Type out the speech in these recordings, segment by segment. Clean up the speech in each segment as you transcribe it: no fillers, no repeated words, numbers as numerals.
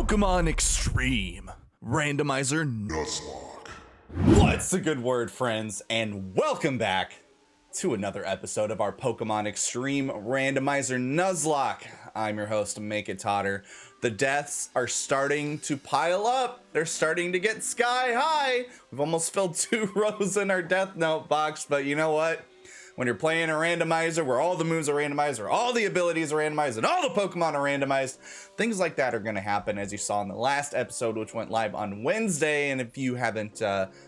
Pokémon X-TREME Randomizer Nuzlocke. What's a good word, friends, and welcome back to another episode of our Pokemon X-TREME Randomizer Nuzlocke. I'm your host, Totter. The deaths are starting to pile up. They're starting to get sky high. We've almost filled 2 rows in our death note box, but you know what? When you're playing a randomizer where all the moves are randomized, or all the abilities are randomized, and all the Pokemon are randomized, things like that are going to happen, as you saw in the last episode, which went live on Wednesday. And if you haven't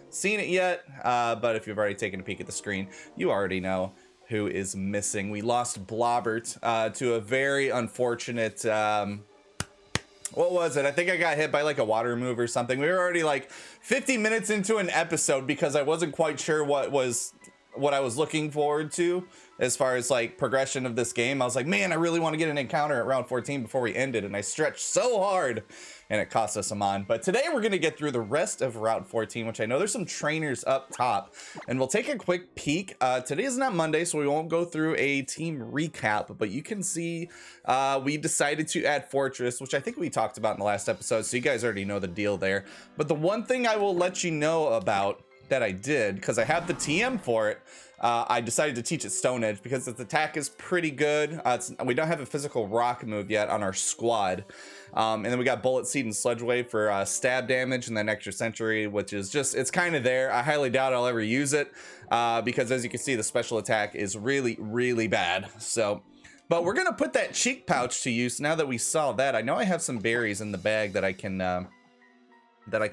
seen it yet, but if you've already taken a peek at the screen, you already know who is missing. We lost Blobbert to a very unfortunate... what was it? I think I got hit by like a water move or something. We were already like 50 minutes into an episode because I wasn't quite sure what I was looking forward to as far as like progression of this game. I was like, man, I really want to get an encounter at round 14 before we ended, and I stretched so hard and it cost us a mon. But today we're going to get through the rest of route 14, which I know there's some trainers up top, and we'll take a quick peek. Today is not Monday, so we won't go through a team recap, but you can see we decided to add Fortress, which I think we talked about in the last episode, so you guys already know the deal there. But the one thing I will let you know about that I did, because I have the TM for it, I decided to teach it Stone Edge because its attack is pretty good. We don't have a physical rock move yet on our squad. And then we got Bullet Seed and Sludge Wave for stab damage, and then Extra Century, which is just, it's kind of there. I highly doubt I'll ever use it because, as you can see, the special attack is really, really bad. So, but we're gonna put that cheek pouch to use now that we saw that. I know I have some berries in the bag that I can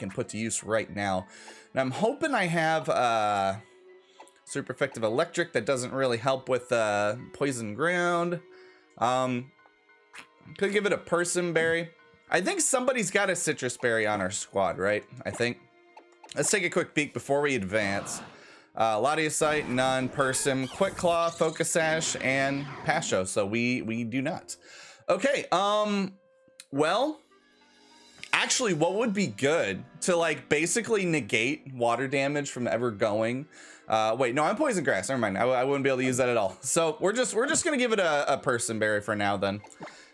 put to use right now. And I'm hoping I have super effective electric that doesn't really help with poison ground. Could give it a person berry. I think somebody's got a citrus berry on our squad, right? I think. Let's take a quick peek before we advance. Latiosite, none. Person, Quick Claw, Focus Sash, and Pasho. So we do not. Okay. Well. Actually, what would be good to like basically negate water damage from ever going? Wait, no, I'm poison grass. Never mind. I wouldn't be able to use that at all. So we're just gonna give it a person berry for now then,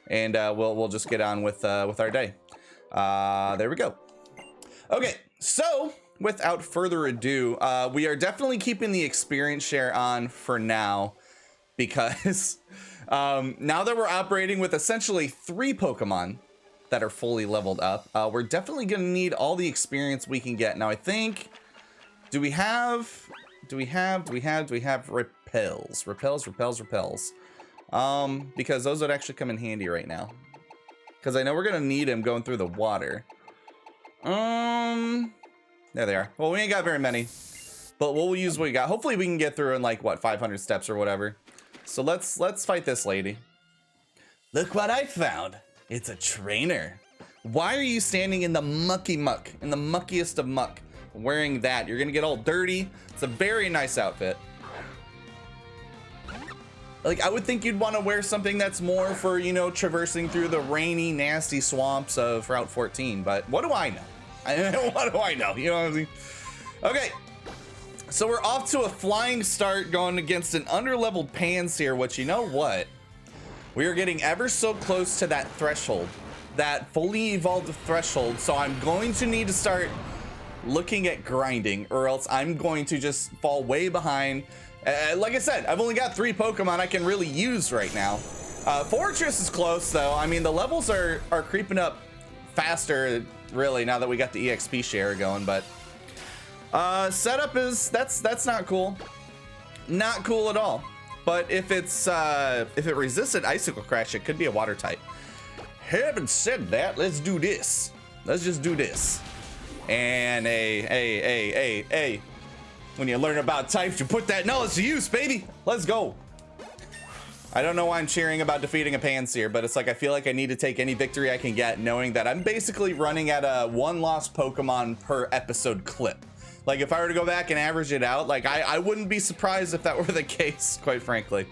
and we'll just get on with our day. There we go. Okay, so without further ado, we are definitely keeping the experience share on for now because now that we're operating with essentially 3 Pokemon that are fully leveled up, we're definitely gonna need all the experience we can get. Now I think, do we have repels? Because those would actually come in handy right now, because I know we're gonna need them going through the water. There they are. Well, we ain't got very many, but we'll use what we got. Hopefully we can get through in like what, 500 steps or whatever. So let's fight this lady. Look what I found. It's a trainer. Why are you standing in the mucky muck, in the muckiest of muck, wearing that? You're gonna get all dirty. It's a very nice outfit. Like, I would think you'd want to wear something that's more for, you know, traversing through the rainy, nasty swamps of Route 14, but what do I know? What do I know? You know what I mean? Okay, so we're off to a flying start going against an underleveled Pansear, which, you know what? We are getting ever so close to that threshold, that fully evolved threshold. So I'm going to need to start looking at grinding, or else I'm going to just fall way behind. Like I said, I've only got 3 Pokemon I can really use right now. Fortress is close though. I mean, the levels are creeping up faster, really, now that we got the EXP share going. But setup is that's not cool, not cool at all. But if it resisted Icicle Crash, it could be a water type. Having said that, let's do this. Let's just do this. And hey. When you learn about types, you put that knowledge to use, baby. Let's go. I don't know why I'm cheering about defeating a Pansear, but it's like I feel like I need to take any victory I can get, knowing that I'm basically running at a 1 lost Pokemon per episode clip. Like, if I were to go back and average it out, like, I wouldn't be surprised if that were the case, quite frankly.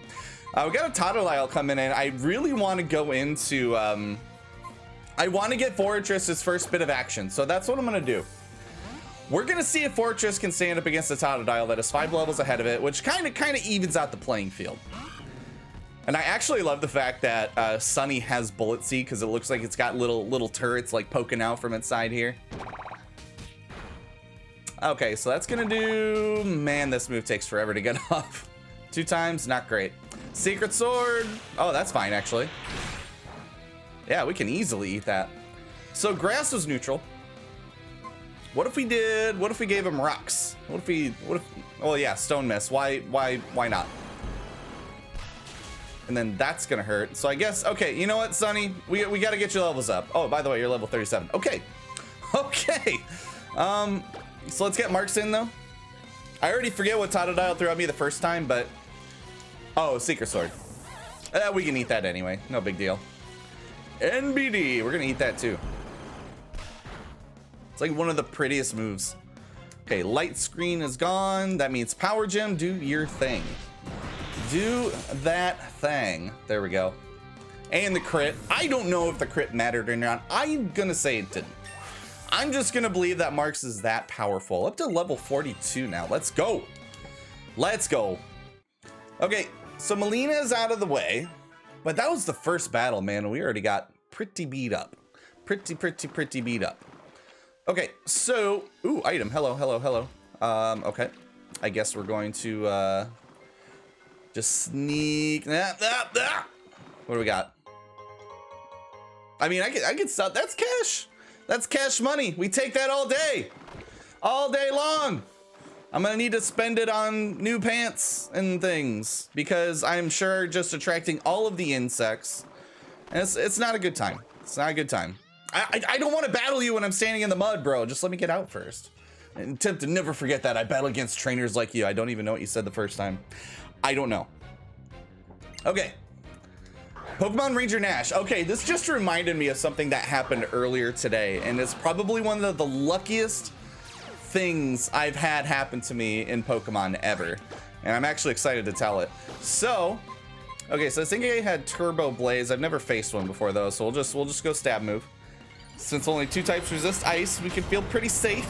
We got a Totodile coming in. I really want to go into, I want to get Fortress's first bit of action, so that's what I'm going to do. We're going to see if Fortress can stand up against a Totodile that is 5 levels ahead of it, which kind of evens out the playing field. And I actually love the fact that Sunny has Bullet Seed because it looks like it's got little turrets like poking out from its side here. Okay, so that's gonna do... Man, this move takes forever to get off. 2 times, not great. Secret Sword. Oh, that's fine, actually. Yeah, we can easily eat that. So grass was neutral. What if we gave him rocks? What if, oh yeah, Stone Miss. Why not? And then that's gonna hurt. So I guess, okay, you know what, Sunny? We gotta get your levels up. Oh, by the way, you're level 37. Okay. Okay. So let's get marks in though. I already forget what Totodile threw at me the first time, but oh, Secret Sword. We can eat that anyway. No big deal. NBD, we're gonna eat that too. It's like one of the prettiest moves. Okay, light screen is gone. That means Power Gem, do your thing. Do that thing. There we go. And the crit. I don't know if the crit mattered or not. I'm gonna say it didn't. I'm just gonna believe that Marks is that powerful. Up to level 42 now. Let's go. Let's go. Okay, so Melina is out of the way, but that was the first battle, man. We already got pretty beat up. Pretty beat up. Okay, so, ooh, item. Hello. Okay. I guess we're going to just sneak. What do we got? I mean, I could sell. That's cash. That's cash money. We take that all day long. I'm gonna need to spend it on new pants and things because I'm sure just attracting all of the insects. And it's not a good time. It's not a good time. I don't want to battle you when I'm standing in the mud, bro. Just let me get out first. And attempt to never forget that I battle against trainers like you. I don't even know what you said the first time. I don't know. Okay. Pokemon Ranger Nash. Okay, this just reminded me of something that happened earlier today, and it's probably one of the luckiest things I've had happen to me in Pokemon ever, and I'm actually excited to tell it. So, okay, so I think I had Turbo Blaze. I've never faced one before though, so we'll just go stab move. Since only 2 types resist ice, we can feel pretty safe.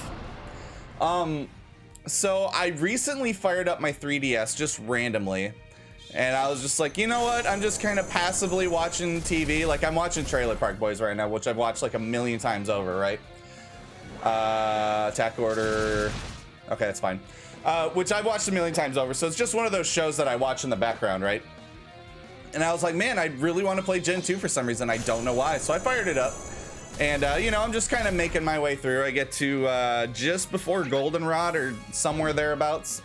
So I recently fired up my 3DS just randomly. And I was just like, you know what? I'm just kind of passively watching TV. Like, I'm watching Trailer Park Boys right now, which I've watched like 1,000,000 times over, right? Attack Order. Okay, that's fine. Which I've watched 1,000,000 times over. So it's just one of those shows that I watch in the background, right? And I was like, man, I really want to play Gen 2 for some reason. I don't know why. So I fired it up. And, you know, I'm just kind of making my way through. I get to just before Goldenrod or somewhere thereabouts.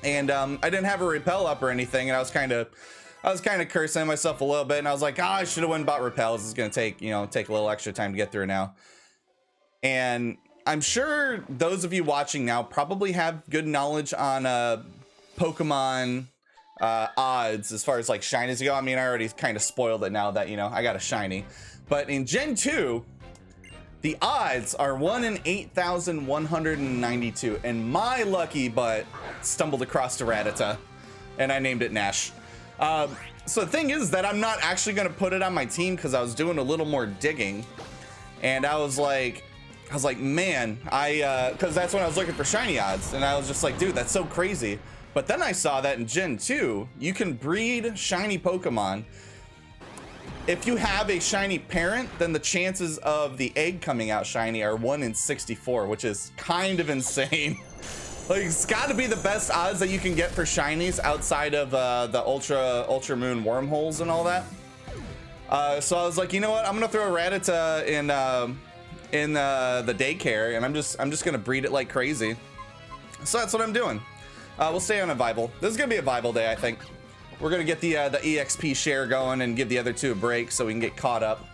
And I didn't have a repel up or anything, and I was kind of cursing myself a little bit, and I was like, I should have went and bought repels. It's gonna take a little extra time to get through now. And I'm sure those of you watching now probably have good knowledge on Pokemon odds as far as like shinies go. I mean, I already kind of spoiled it now that, you know, I got a shiny. But in Gen 2, the odds are 1 in 8,192, and my lucky butt stumbled across a Rattata, and I named it Nash. So the thing is that I'm not actually going to put it on my team because I was doing a little more digging, and I was like, man, because that's when I was looking for shiny odds, and I was just like, dude, that's so crazy. But then I saw that in Gen 2, you can breed shiny Pokemon. If you have a shiny parent, then the chances of the egg coming out shiny are 1 in 64, which is kind of insane. Like, it's got to be the best odds that you can get for shinies outside of the Ultra Moon wormholes and all that. So I was like, you know what? I'm gonna throw a Rattata in the daycare, and I'm just gonna breed it like crazy. So that's what I'm doing. We'll stay on a Vival. This is gonna be a Vival day, I think. We're gonna get the EXP share going and give the other 2 a break so we can get caught up.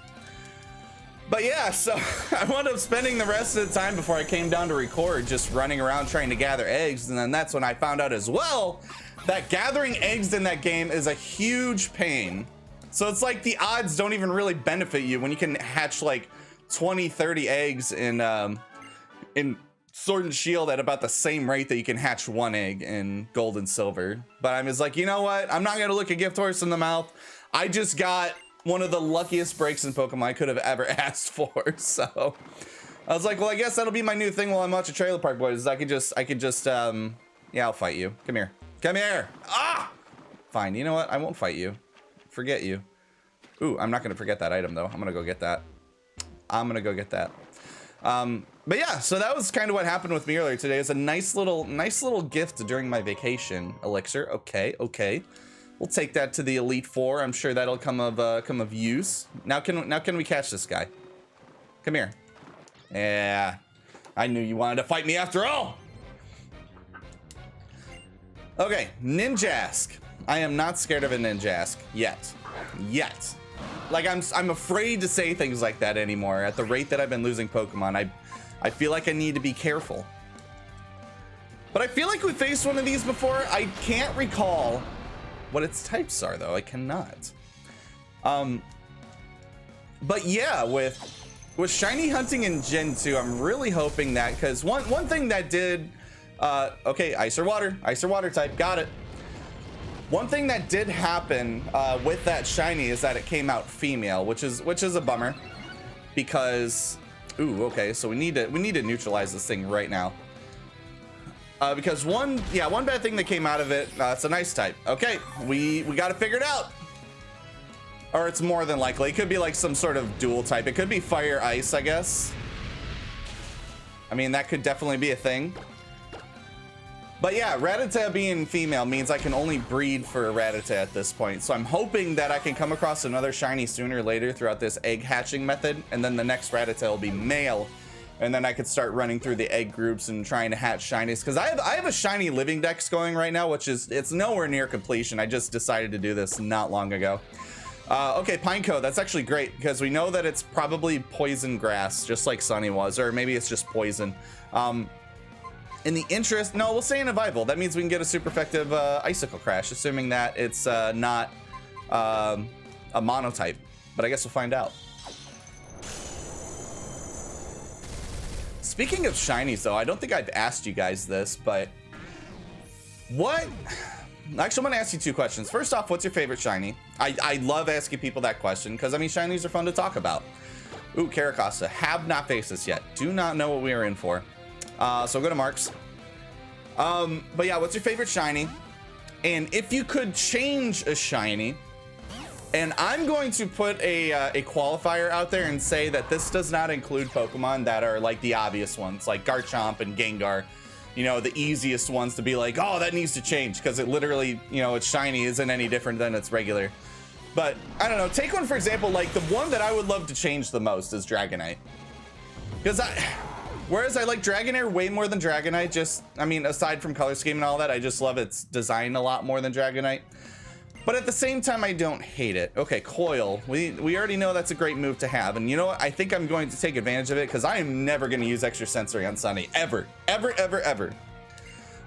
But yeah, so I wound up spending the rest of the time before I came down to record just running around trying to gather eggs, and then that's when I found out as well that gathering eggs in that game is a huge pain. So it's like the odds don't even really benefit you when you can hatch like 20-30 eggs in Sword and Shield at about the same rate that you can hatch 1 egg in Gold and Silver. But I'm just like, you know what? I'm not gonna look a gift horse in the mouth. I just got one of the luckiest breaks in Pokemon I could have ever asked for. So I was like, well, I guess that'll be my new thing while I'm watching Trailer Park Boys. I could just, yeah, I'll fight you. Come here. Ah! Fine, you know what? I won't fight you. Forget you. Ooh, I'm not gonna forget that item though. I'm gonna go get that. I'm gonna go get that. But yeah, so that was kind of what happened with me earlier today. It's a nice little gift during my vacation. Elixir, okay. We'll take that to the Elite Four. I'm sure that'll come of use. Now can we catch this guy? Come here. Yeah, I knew you wanted to fight me after all. Okay, Ninjask. I am not scared of a Ninjask yet. Like I'm afraid to say things like that anymore. At the rate that I've been losing Pokemon, I feel like I need to be careful. But I feel like we faced one of these before. I can't recall what its types are though. I cannot. But yeah, with shiny hunting in Gen 2, I'm really hoping that, because one thing that did okay, ice or water type, got it. One thing that did happen with that shiny is that it came out female, which is a bummer, because ooh, okay, so we need to neutralize this thing right now. Because one bad thing that came out of it, it's an ice type. Okay, we got to figure it out. Or it's more than likely. It could be like some sort of dual type. It could be fire ice, I guess. I mean, that could definitely be a thing. But yeah, Rattata being female means I can only breed for a Rattata at this point. So I'm hoping that I can come across another shiny sooner or later throughout this egg hatching method. And then the next Rattata will be male. And then I could start running through the egg groups and trying to hatch shinies. Because I have a shiny living dex going right now, which is, it's nowhere near completion. I just decided to do this not long ago. Okay, Pineco, that's actually great because we know that it's probably poison grass, just like Sunny was, or maybe it's just poison. In the interest, no, we'll say in Revival. That means we can get a super effective Icicle Crash, assuming that it's not a monotype. But I guess we'll find out. Speaking of shinies, though, I don't think I've asked you guys this, but what? Actually, I'm gonna ask you two questions. First off, what's your favorite shiny? I love asking people that question because I mean, shinies are fun to talk about. Ooh, Caracosta. Have not faced this yet. Do not know what we are in for. So go to Marks. But yeah, what's your favorite shiny? And if you could change a shiny, and I'm going to put a qualifier out there and say that this does not include Pokemon that are like the obvious ones, like Garchomp and Gengar. You know, the easiest ones to be like, oh, that needs to change because it literally, you know, its shiny isn't any different than its regular. But I don't know, take one for example, like the one that I would love to change the most is Dragonite. Because whereas I like Dragonair way more than Dragonite, just, I mean, aside from color scheme and all that, I just love its design a lot more than Dragonite. But at the same time, I don't hate it. Okay, Coil. We already know that's a great move to have. And you know what? I think I'm going to take advantage of it because I am never going to use extra sensory on Sunny. Ever. Ever.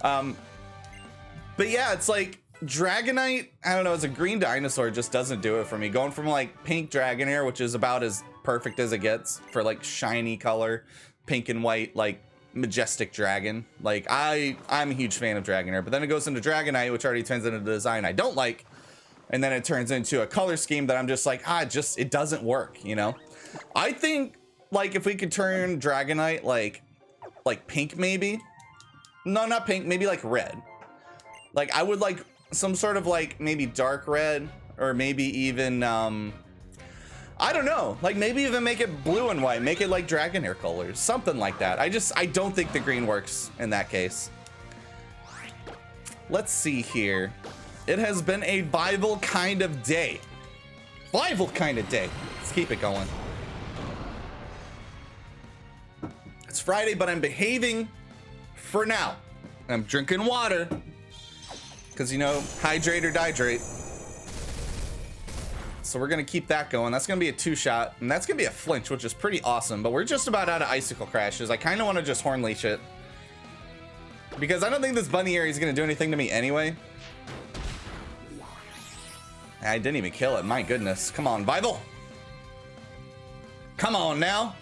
But yeah, it's like Dragonite, I don't know, as a green dinosaur just doesn't do it for me. Going from like pink Dragonair, which is about as perfect as it gets for like shiny color, pink and white, like majestic dragon. Like I'm a huge fan of Dragonair, but then it goes into Dragonite, which already turns into the design I don't like. And then it turns into a color scheme that I'm just like, it doesn't work, you know? I think, like, if we could turn Dragonite, like pink, maybe? No, not pink, maybe, like, red. Like, I would like some sort of, like, maybe dark red, or maybe even, I don't know. Like, maybe even make it blue and white, make it, like, Dragonair colors, something like that. I don't think the green works in that case. Let's see here. It has been a Bible kind of day. Bible kind of day. Let's keep it going. It's Friday, but I'm behaving for now. I'm drinking water. Because, you know, hydrate or dihydrate. So we're going to keep that going. That's going to be a 2-shot. And that's going to be a flinch, which is pretty awesome. But we're just about out of Icicle Crashes. I kind of want to just Horn Leash it. Because I don't think this bunny area is going to do anything to me anyway. I didn't even kill it. My goodness. Come on, Bible. Come on now.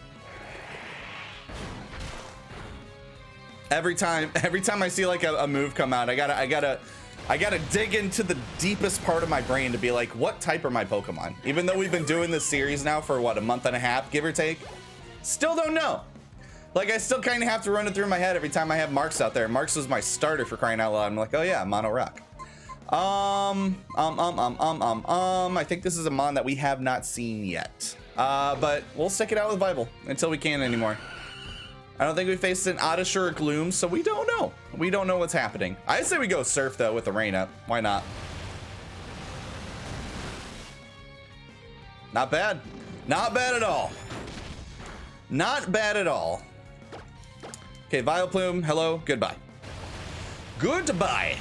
Every time I see like a move come out, I gotta dig into the deepest part of my brain to be like, what type are my Pokemon? Even though we've been doing this series now for what, a month and a half, give or take, still don't know. Like, I still kind of have to run it through my head every time I have Marks out there. Marks was my starter, for crying out loud. I'm like, oh yeah, Mono Rock. I think this is a mon that we have not seen yet. But we'll stick it out with Bible until we can't anymore. I don't think we faced an Oddish or a Gloom, so we don't know. We don't know what's happening. I say we go Surf, though, with the rain up. Why not? Not bad. Not bad at all. Not bad at all. Okay, Vileplume, hello, goodbye. Goodbye.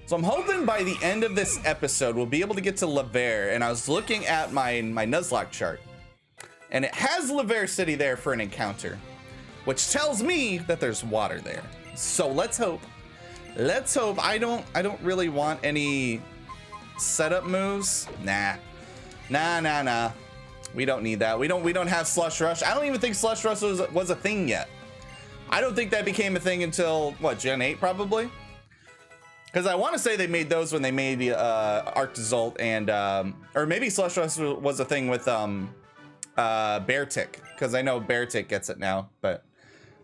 So I'm hoping by the end of this episode, we'll be able to get to Laver. And I was looking at my Nuzlocke chart. And it has Laver City there for an encounter, which tells me that there's water there. So let's hope. Let's hope. I don't really want any setup moves. Nah. We don't need that. We don't have Slush Rush. I don't even think Slush Rush was a thing yet. I don't think that became a thing until what, Gen 8 probably? Because I want to say they made those when they made the Arctozolt and or maybe Slush Rush was a thing with Beartic, because I know Beartic gets it now, but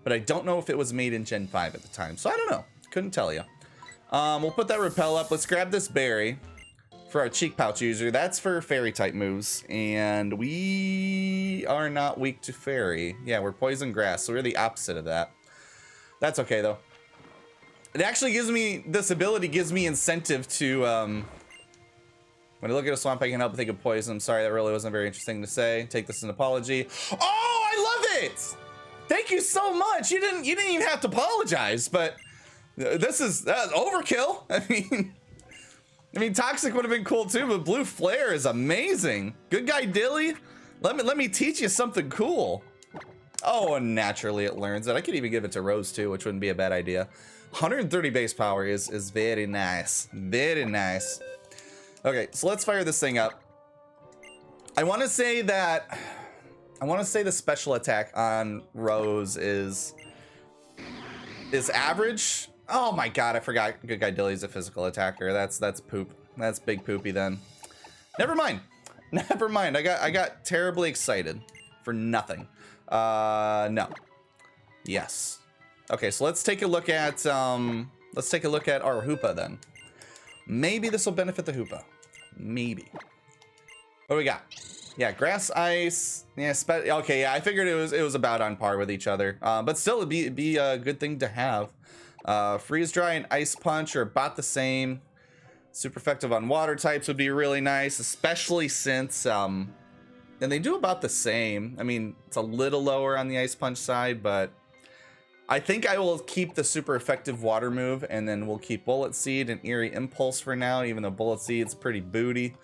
I don't know if it was made in Gen 5 at the time, so I don't know. Couldn't tell you. We'll put that repel up. Let's grab this berry for our cheek pouch user. That's for fairy type moves, and we are not weak to fairy. Yeah, we're poison grass, so we're the opposite of that. That's okay though. It actually gives me, this ability gives me incentive to when I look at a swamp, I can help think of poison. I'm sorry, that really wasn't very interesting to say. Take this as an apology. Oh, I love it! Thank you so much. You didn't even have to apologize, but this is overkill. I mean, Toxic would have been cool too, but Blue Flare is amazing. Good guy, Dilly. Let me teach you something cool. Oh, and naturally it learns it. I could even give it to Rose too, which wouldn't be a bad idea. 130 base power is very nice. Very nice. Okay, so let's fire this thing up. I want to say the special attack on Rose is average. Oh my god, I forgot Good Guy Dilly's a physical attacker. That's poop. That's big poopy then. Never mind. Never mind. I got terribly excited for nothing. No. Yes. Okay, so let's take a look at our Hoopa then. Maybe this will benefit the Hoopa. Maybe. What do we got? Yeah, grass, ice. Yeah, okay. Yeah, I figured it was about on par with each other. But still, it'd be a good thing to have. Freeze dry and ice punch are about the same. Super effective on water types would be really nice, especially since and they do about the same. I mean, it's a little lower on the ice punch side, but I think I will keep the super effective water move, and then we'll keep Bullet Seed and Eerie Impulse for now, even though Bullet Seed's pretty booty.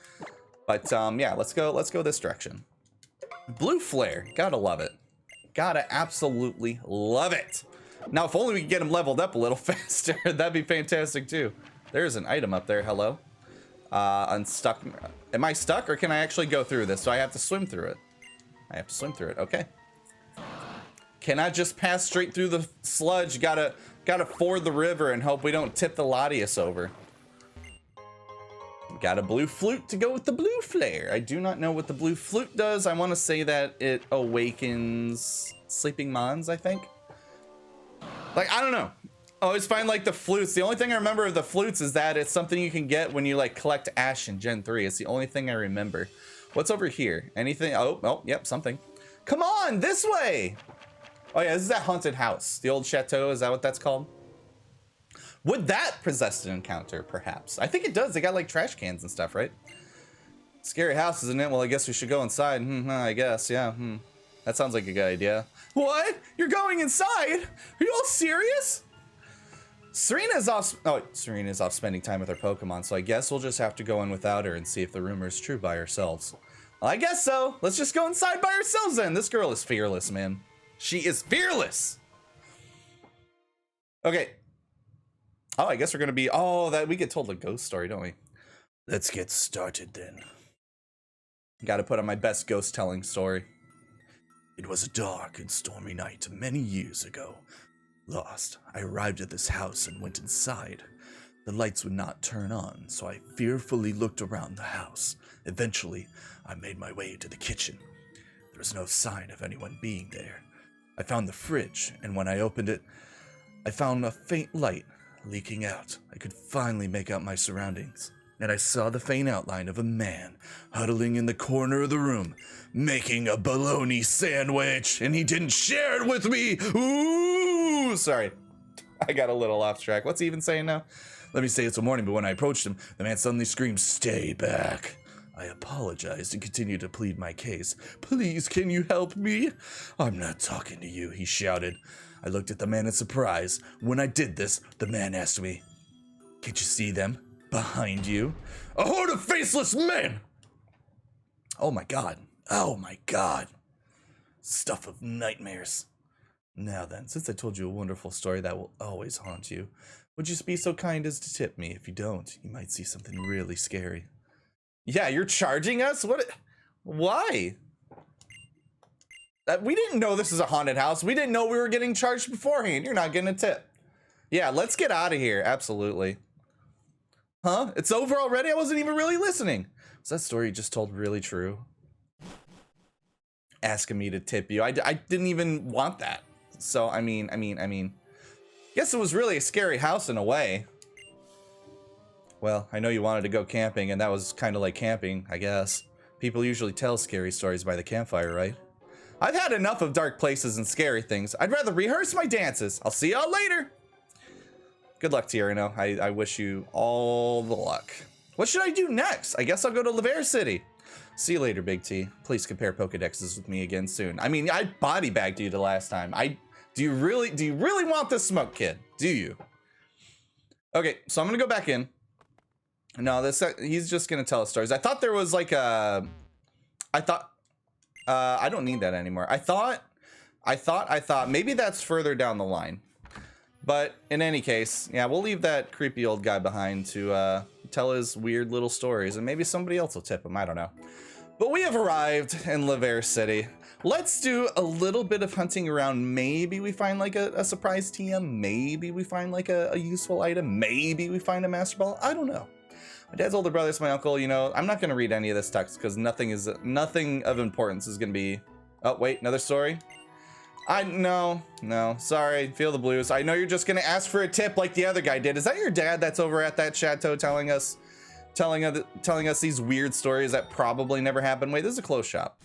But yeah, let's go this direction. Blue Flare, gotta love it. Gotta absolutely love it. Now, if only we could get him leveled up a little faster, that'd be fantastic too. There's an item up there, hello. Unstuck. Am I stuck, or can I actually go through this? So I have to swim through it. I have to swim through it, okay. Cannot just pass straight through the sludge. Gotta ford the river and hope we don't tip the Latias over. Got a blue flute to go with the blue flare. I do not know what the blue flute does. I want to say that it awakens sleeping mons, I think. Like, I don't know. I always find like the flutes. The only thing I remember of the flutes is that it's something you can get when you like collect ash in Gen 3. It's the only thing I remember. What's over here? Anything? Oh, yep, something. Come on, this way. Oh yeah, this is that haunted house. The old chateau, is that what that's called? Would that possess an encounter, perhaps? I think it does. They got like trash cans and stuff, right? Scary house, isn't it? Well, I guess we should go inside. I guess, yeah. That sounds like a good idea. What? You're going inside? Are you all serious? Serena's off spending time with her Pokemon, so I guess we'll just have to go in without her and see if the rumor's true by ourselves. Well, I guess so. Let's just go inside by ourselves then. This girl is fearless, man. She is fearless. Okay. Oh, I guess we're gonna be. Oh, that we get told a ghost story, don't we? Let's get started then. Got to put on my best ghost telling story. It was a dark and stormy night many years ago. Lost, I arrived at this house and went inside. The lights would not turn on, so I fearfully looked around the house. Eventually, I made my way to the kitchen. There was no sign of anyone being there. I found the fridge, and when I opened it, I found a faint light, leaking out. I could finally make out my surroundings, and I saw the faint outline of a man huddling in the corner of the room, making a bologna sandwich, and he didn't share it with me. Ooh, sorry. I got a little off track. What's he even saying now? Let me say it's a morning, but when I approached him, the man suddenly screamed, "Stay back." I apologized and continued to plead my case. "Please, can you help me?" "I'm not talking to you," he shouted. I looked at the man in surprise. When I did this, the man asked me, "Can't you see them? Behind you?" "A horde of faceless men!" Oh my god. Oh my god. Stuff of nightmares. Now then, since I told you a wonderful story that will always haunt you, would you be so kind as to tip me? If you don't, you might see something really scary. Yeah, you're charging us? What? Why? We didn't know this is a haunted house. We didn't know we were getting charged beforehand. You're not getting a tip. Yeah, let's get out of here. Absolutely. Huh? It's over already? I wasn't even really listening. Was that story you just told really true? Asking me to tip you. I didn't even want that. So, I mean, guess it was really a scary house in a way. Well, I know you wanted to go camping, and that was kind of like camping, I guess. People usually tell scary stories by the campfire, right? I've had enough of dark places and scary things. I'd rather rehearse my dances. I'll see y'all later. Good luck, Tierno. I wish you all the luck. What should I do next? I guess I'll go to Laver City. See you later, Big T. Please compare Pokedexes with me again soon. I mean, I body bagged you the last time. Do you really want this smoke, kid? Do you? Okay, so I'm gonna go back in. No, he's just gonna tell us stories. I thought there was like a, I don't need that anymore. I thought maybe that's further down the line. But in any case, yeah, we'll leave that creepy old guy behind to tell his weird little stories, and maybe somebody else will tip him. I don't know. But we have arrived in Laver City. Let's do a little bit of hunting around. Maybe we find like a surprise TM. Maybe we find like a useful item. Maybe we find a Master Ball. I don't know. My dad's older brother's my uncle. You know, I'm not going to read any of this text because nothing of importance is going to be. Oh, wait, another story? No, sorry, feel the blues. I know you're just gonna ask for a tip like the other guy did. Is that your dad that's over at that chateau telling us these weird stories that probably never happened? Wait, this is a clothes shop.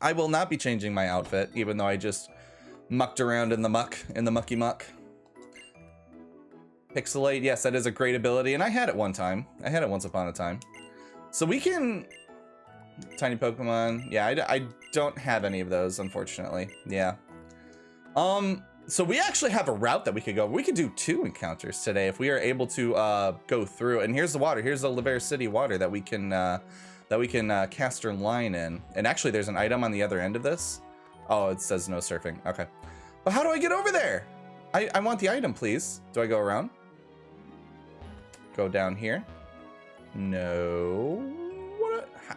I will not be changing my outfit, even though I just mucked around in the mucky muck. Pixelate, yes, that is a great ability, and I had it one time. I had it once upon a time. So we can... Tiny Pokemon. Yeah, I don't have any of those, unfortunately. Yeah. So we actually have a route that we could go. We could do 2 encounters today if we are able to go through. And here's the water. Here's the Laver City water that we can cast our line in. And actually, there's an item on the other end of this. Oh, it says no surfing. Okay. But how do I get over there? I want the item, please. Do I go around? Go down here? No.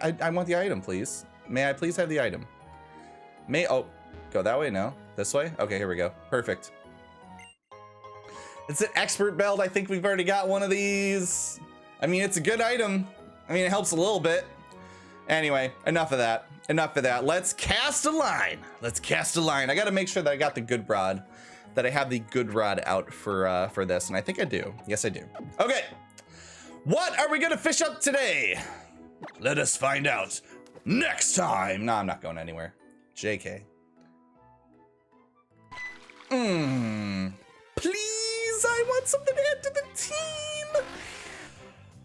I want the item, please. May I please have the item? Oh, go that way? No. This way? Okay, here we go. Perfect. It's an expert belt. I think we've already got one of these. I mean, it's a good item. I mean, it helps a little bit. Anyway, enough of that. Enough of that. Let's cast a line. Let's cast a line. I got to make sure that I got the good rod, that I have the good rod out for this, and I think I do. Yes, I do. Okay. What are we going to fish up today? Let us find out next time. No, I'm not going anywhere. JK. Please, I want something to add to the team.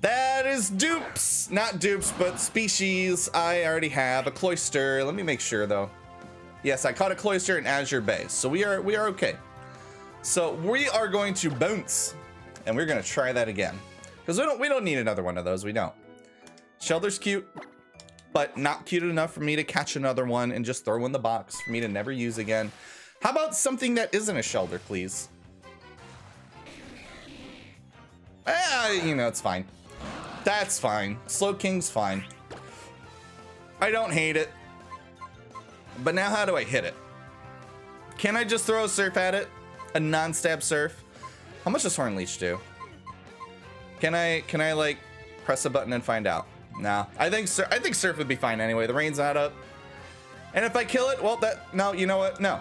That is dupes. Not dupes, but species. I already have a cloister. Let me make sure, though. Yes, I caught a cloister in Azure Bay, so we are okay. So we are going to bounce, and we're going to try that again. Because we don't need another one of those. We don't. Shelter's cute, but not cute enough for me to catch another one and just throw in the box for me to never use again. How about something that isn't a shelter, please? You know, it's fine. That's fine. Slow King's fine. I don't hate it. But now how do I hit it? Can I just throw a surf at it? A non-stab surf? How much does Horn Leech do? Can I like press a button and find out? Nah, I think surf would be fine anyway. The rain's not up. And if I kill it, well, no, you know what? No.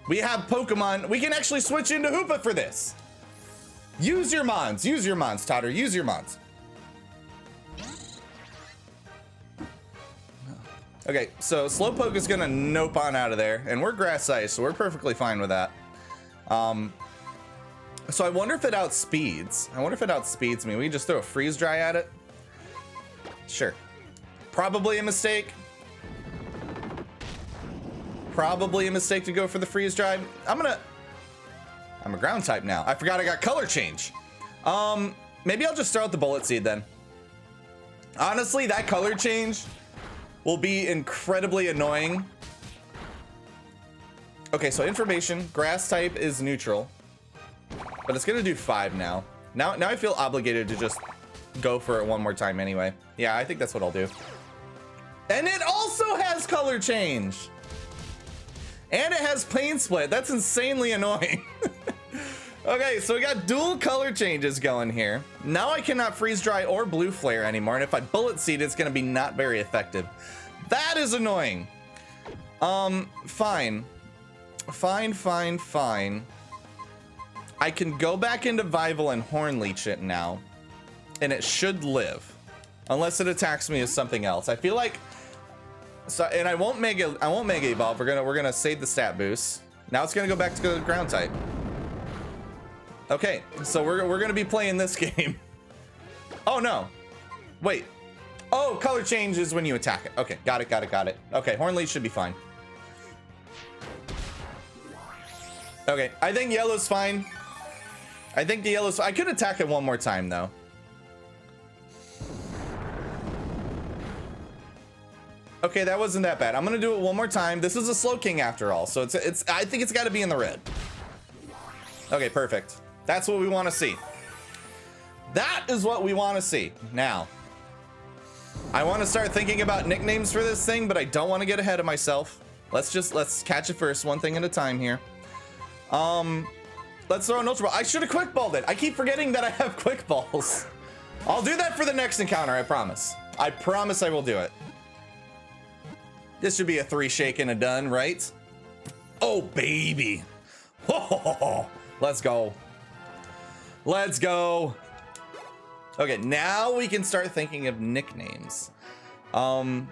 We have Pokemon. We can actually switch into Hoopa for this. Use your Mons. Use your Mons, Totter. Use your Mons. Okay, so Slowpoke is gonna nope on out of there, and we're Grass Ice, so we're perfectly fine with that. So I wonder if it outspeeds. I wonder if it outspeeds me. We can just throw a Freeze Dry at it. Sure. Probably a mistake. Probably a mistake to go for the Freeze Dry. I'm a ground type now. I forgot I got color change. Maybe I'll just throw out the Bullet Seed then. Honestly, that color change will be incredibly annoying. Okay, so information, grass type is neutral, but it's gonna do 5 now. Now I feel obligated to just go for it one more time anyway. Yeah, I think that's what I'll do. And it also has color change. And it has Pain Split. That's insanely annoying. Okay, so we got dual color changes going here. Now I cannot Freeze Dry or Blue Flare anymore, and if I Bullet Seed, it's gonna be not very effective. That is annoying. Fine. Fine. I can go back into Vival and Horn Leech it now, and it should live, unless it attacks me as something else. I feel like, so, and I won't Mega Evolve. We're gonna save the stat boost. Now it's gonna go back to the ground type. Okay, so we're gonna be playing this game. Oh no, wait. Oh, color changes when you attack it. Okay, got it. Okay, Horn Leech should be fine. Okay, I think yellow's fine. I think the yellow's I could attack it one more time though. Okay, that wasn't that bad. I'm gonna do it one more time. This is a Slowking after all, so it's I think it's got to be in the red. Okay, perfect. That's what we want to see. That is what we want to see. Now, I want to start thinking about nicknames for this thing, but I don't want to get ahead of myself. Let's catch it first, one thing at a time here. Let's throw an Ultra Ball. I should have Quick Balled it. I keep forgetting that I have Quick Balls. I'll do that for the next encounter, I promise. I promise I will do it. This should be a 3 shake and a done, right? Oh, baby. Let's go. Let's go. Okay, now we can start thinking of nicknames. So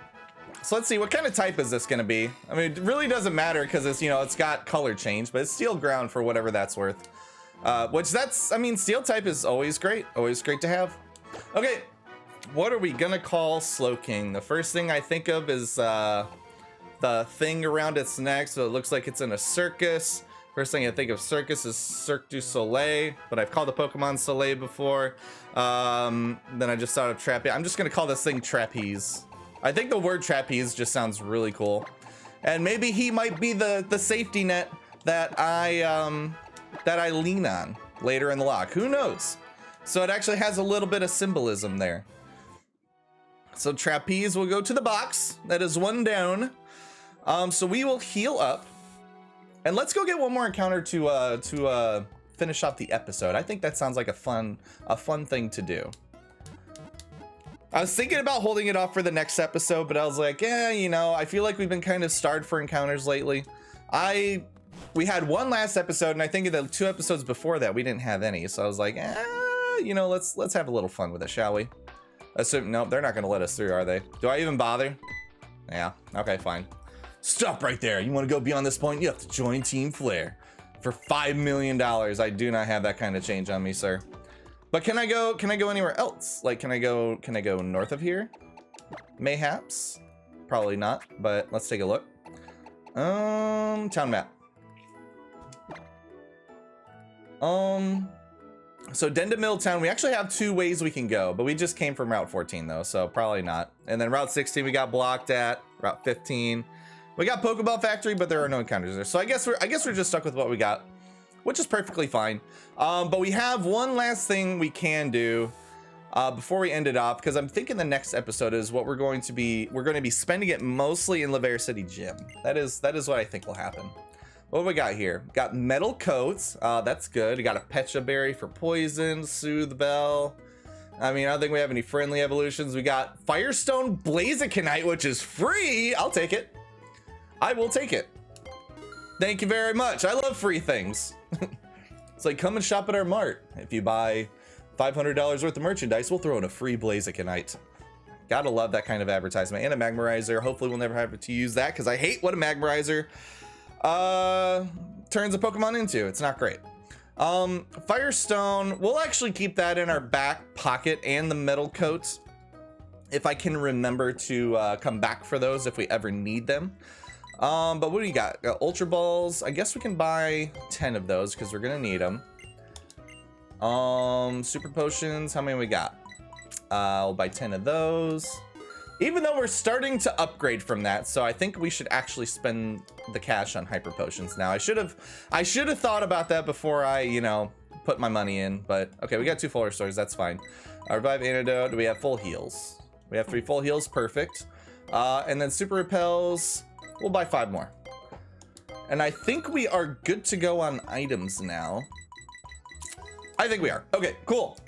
let's see, what kind of type is this gonna be? I mean, it really doesn't matter because it's, you know, it's got color change, but it's Steel Ground for whatever that's worth. I mean, Steel type is always great to have. Okay, what are we gonna call Slowking? The first thing I think of is the thing around its neck, so it looks like it's in a circus. First thing I think of circus is Cirque du Soleil, but I've called the Pokemon Soleil before. Then I just thought of Trapeze. I'm just gonna call this thing Trapeze. I think the word trapeze just sounds really cool. And maybe he might be the safety net that I lean on later in the lock. Who knows? So it actually has a little bit of symbolism there. So Trapeze will go to the box. That is 1 down. So we will heal up. And let's go get one more encounter to finish off the episode. I think that sounds like a fun thing to do. I was thinking about holding it off for the next episode, but I was like, yeah, you know, I feel like we've been kind of starved for encounters lately. We had one last episode, and I think in the 2 episodes before that, we didn't have any. So I was like, you know, let's have a little fun with it, shall we? Nope, they're not going to let us through, are they? Do I even bother? Yeah, okay, fine. Stop right there. You want to go beyond this point? You have to join Team Flare. For $5 million, I do not have that kind of change on me, sir. But can I go anywhere else? Like, can I go north of here? Mayhaps. Probably not, but let's take a look. Town map. So Denda Milltown, we actually have 2 ways we can go, but we just came from Route 14 though, so probably not. And then Route 16 we got blocked at. Route 15. We got Pokeball Factory, but there are no encounters there. So I guess we're just stuck with what we got, which is perfectly fine. But we have one last thing we can do before we end it off, because I'm thinking the next episode is what we're going to be spending it mostly in Laver City Gym. That is what I think will happen. What do we got here? Got Metal Coats. That's good. We got a Pecha Berry for poison, Soothe Bell. I mean, I don't think we have any friendly evolutions. We got Firestone Blazikenite, which is free. I'll take it. I will take it. Thank you very much. I love free things. It's like, come and shop at our mart. If you buy $500 worth of merchandise, we'll throw in a free Blazikenite. Gotta love that kind of advertisement. And a Magmarizer. Hopefully we'll never have to use that because I hate what a Magmarizer turns a Pokemon into. It's not great. Firestone, we'll actually keep that in our back pocket, and the metal coats, if I can remember to come back for those if we ever need them. But what do you got? Ultra Balls. I guess we can buy 10 of those because we're gonna need them. Super Potions, how many we got? We'll buy 10 of those. Even though we're starting to upgrade from that, so I think we should actually spend the cash on Hyper Potions now. I should have thought about that before I, you know, put my money in, but okay, we got 2 full restores, that's fine. Revive Antidote, do we have full heals? We have 3 full heals, perfect. And then Super Repels, we'll buy 5 more. And I think we are good to go on items now. I think we are. Okay, cool.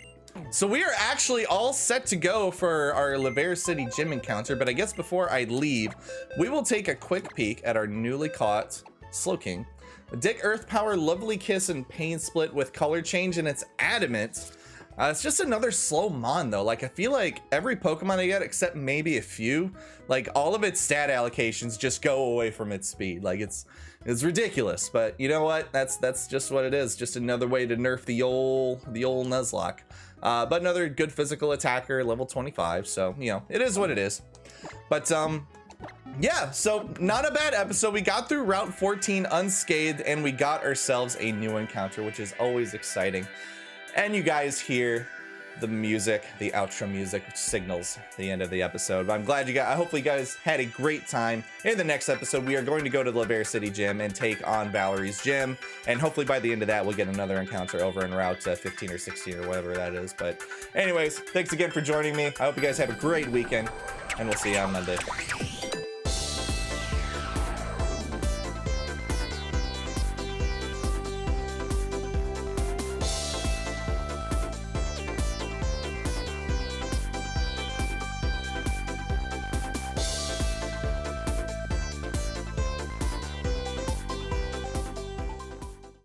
So we are actually all set to go for our Laver City gym encounter, but I guess before I leave, we will take a quick peek at our newly caught Slowking. Dick Earth Power, Lovely Kiss, and Pain Split with color change, and it's adamant. It's just another slow mon though. Like, I feel like every Pokemon I get, except maybe a few, like all of its stat allocations just go away from its speed. Like it's ridiculous, but you know what? That's just what it is. Just another way to nerf the old Nuzlocke. But another good physical attacker, level 25. So, you know, it is what it is. But yeah, so not a bad episode. We got through Route 14 unscathed, and we got ourselves a new encounter, which is always exciting. And you guys hear the music, the outro music, which signals the end of the episode. But I'm glad you guys, hopefully you guys had a great time. In the next episode, we are going to go to the Laver City gym and take on Valerie's gym. And hopefully by the end of that, we'll get another encounter over in Route 15 or 16 or whatever that is. But anyways, thanks again for joining me. I hope you guys have a great weekend, and we'll see you on Monday.